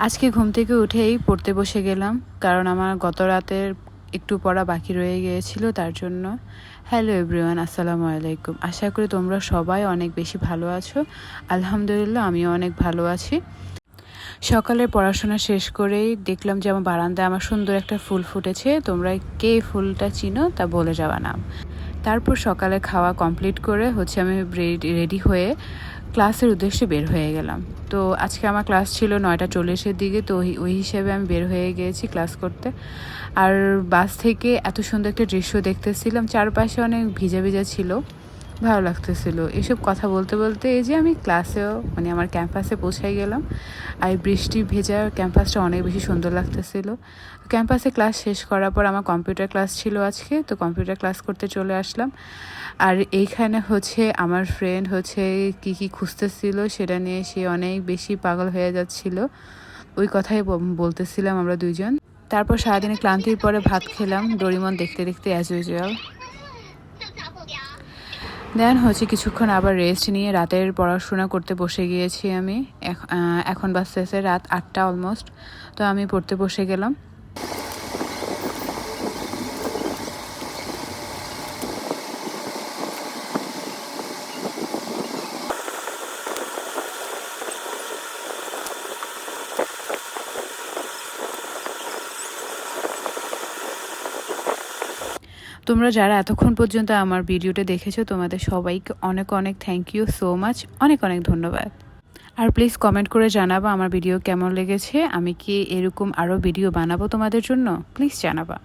আজকে ঘুম থেকে উঠেই পড়তে বসে গেলাম, কারণ আমার গত রাতের একটু পড়া বাকি রয়ে গিয়েছিল তার জন্য। হ্যালো এভরিওয়ান, আসসালামু আলাইকুম। আশা করি তোমরা সবাই অনেক বেশি ভালো আছো। আলহামদুলিল্লাহ, আমিও অনেক ভালো আছি। সকালের পড়াশোনা শেষ করেই দেখলাম যে আমার বারান্দায় আমার সুন্দর একটা ফুল ফুটেছে। তোমরা কে ফুলটা চিনো তা বলে যাওয়া নাম। তারপর সকালে খাওয়া কমপ্লিট করে আমি রেডি হয়ে ক্লাসের উদ্দেশ্যে বের হয়ে গেলাম। তো আজকে আমার ক্লাস ছিল 9:40-এর দিকে, তো ওই হিসেবে আমি বের হয়ে গিয়েছি ক্লাস করতে। আর বাস থেকে এত সুন্দর একটা দৃশ্য দেখতেছিলাম, চারপাশে অনেক ভিজা ভিজা ছিল, ভালো লাগতেছিল। এসব কথা বলতে বলতে এই যে আমি ক্লাসেও আমার ক্যাম্পাসে পৌঁছাই গেলাম। আর বৃষ্টি ভেজা ক্যাম্পাসটা অনেক বেশি সুন্দর লাগতেছিল। ক্যাম্পাসে ক্লাস শেষ করার পর আমার কম্পিউটার ক্লাস ছিল আজকে, তো কম্পিউটার ক্লাস করতে চলে আসলাম। আর এইখানে আমার ফ্রেন্ড কি খুঁজতেছিল সেটা নিয়ে সে অনেক বেশি পাগল হয়ে যাচ্ছিল। ওই কথাই বলতেছিলাম আমরা দুইজন। তারপর সারাদিনে ক্লান্তির পরে ভাত খেলাম ডোরিমন দেখতে দেখতে অ্যাজ ইউজুয়াল। দেন কিছুক্ষণ আবার রেস্ট নিয়ে রাতের পড়াশোনা করতে বসে গিয়েছি আমি। এখন বাজতেছে রাত 8টা অলমোস্ট। তো আমি পড়তে বসে গেলাম। তোমরা যারা এতক্ষণ পর্যন্ত আমার ভিডিওটা দেখেছো, তোমাদের সবাইকে অনেক অনেক থ্যাংক ইউ সো মাচ, অনেক অনেক ধন্যবাদ। আর প্লিজ কমেন্ট করে জানাবা আমার ভিডিও কেমন লেগেছে। আমি কি এরকম আরও ভিডিও বানাবো তোমাদের জন্য, প্লিজ জানাবা।